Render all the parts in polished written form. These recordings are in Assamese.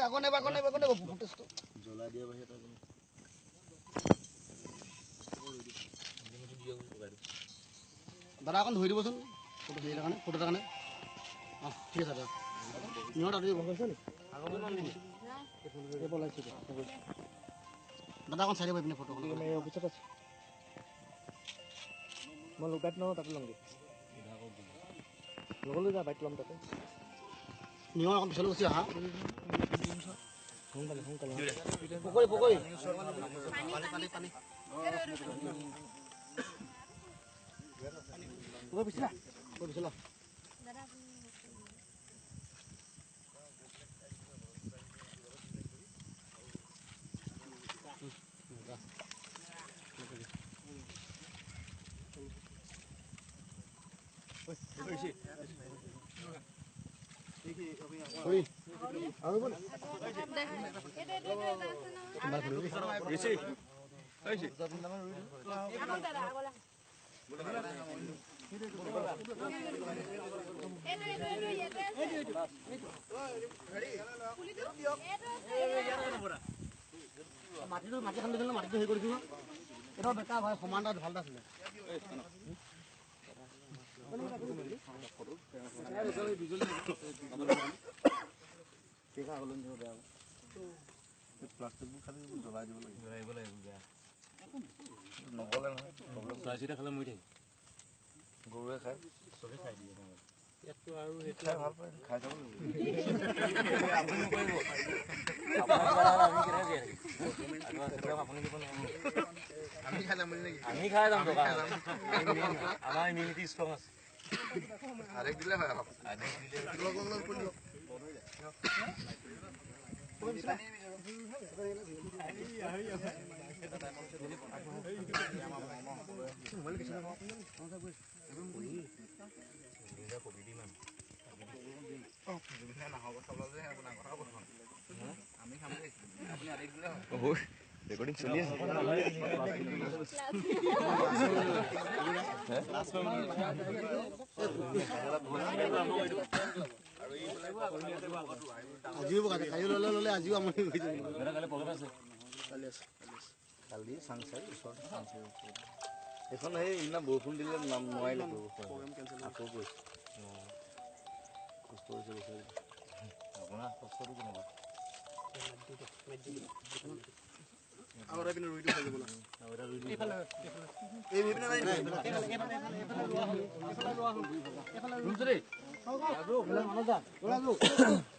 আগো নেবা ফুটেজটো জ্বলা দিয়া বাহিৰত দাদা অকণ ধৰি দিবচোন ফটো কাৰণে অঁ ঠিক আছে দাদা নিহঁত আপুনি ভাল পাইছে দাদা অকণ চাই দিব পিনে ফটোখন অফিচত আছে মই লোকাত ন তাতে ল'মগৈ লগলৈ যা বাইক ল'ম তাতে নিহঁত অকণ পিছলৈ গুচি আহা সোনকালে পকৰি পানী পিছলা মাটি খান্দি দিলে মাটিটো হেৰি কৰি দিব এটা বেকা ভাই সমান তাত ভাল আছিলে প্লাষ্টিকবোৰ খালি জ্বলাই দিব লাগিব বেয়া নগলে নহয় চৰাই চিটা খালে মৰি থাকে গৰুৱে খায় চবে খাই দিয়ে ইয়াততো আৰু খাই ভাল পায় খাই যাব আমি খাই যাম আমাৰ ইমিউনিটি ষ্ট্ৰং আছে আরেক দিলে হয় রেকর্ডিং চলি আছে আজিও কালি ললে আজিও আমনি হৈ যায় কালি প্ৰগ্ৰাম আছে কালি সাংসাই ওচৰত সাংসাই এখন সেই ইনা বৰষুণ দিলে নাম নোৱাৰিলে প্ৰগ্ৰাম কেনসেল আকৌ গৈছে কষ্ট হৈছে আপোনাৰ কষ্টটো কেনেকুৱা ahora viene ruido de bola ahora ruido viene ahí rumsre azu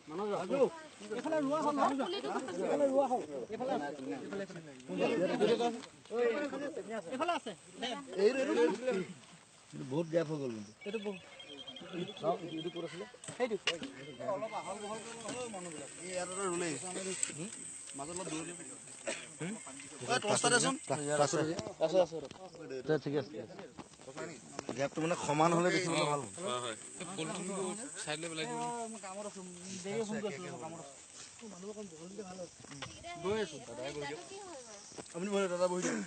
manoja azu এফালে রুয়া হল না এফালে রুয়া হল এফালে আছে এই বহুত গ্যাপ হৈ গল এটো এটো পুরো ছিল এইটো অলপ আহল বহল হয় মানুহবিলাক এই ইয়াত ৰুলে মাজত দূৰ গ্যাপটো মানে সমান হলে দেখিবলৈ ভাল হয় সাইড লৈ পেলাই কামত আছো দেৰি ফোন কৰিছো কামত আছো মানুহ অকন বহল দিলে ভাল হয় গৈ আছো দাদাই গৈ দিয়ক আপুনি বহি দাদা বহি দিয়ক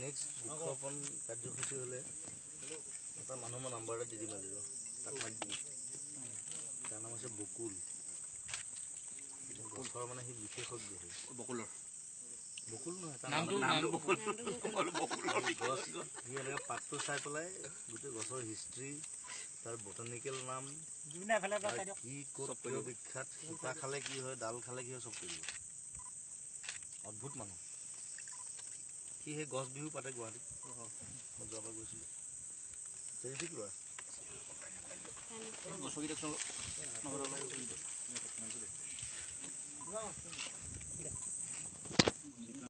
নেক্সট বিজ্ঞাপন কাৰ্যসূচী হলে এটা মানুহ মই নাম্বাৰ এটা দি দিব লাগিব তাক মাতি দিম তাৰ নাম আছে বকুল গছৰ মানে সি বিশেষজ্ঞ বকুলৰ বকুল নহয় নামটো বকুল গছ সি এনেকৈ পাতটো চাই পেলাই গোটেই গছৰ হিষ্ট্ৰী তাৰ বটানিকেল নাম কি ক'ত বিখ্যাত শিপা খালে কি হয় ডাল খালে কি হয় চব কৰিব অদ্ভুত মানুহ সি সেই গছ বিহু পাতে গুৱাহাটীত মই যোৱাবাৰ গৈছিলোঁ ঠিক লোৱা গছকেইটা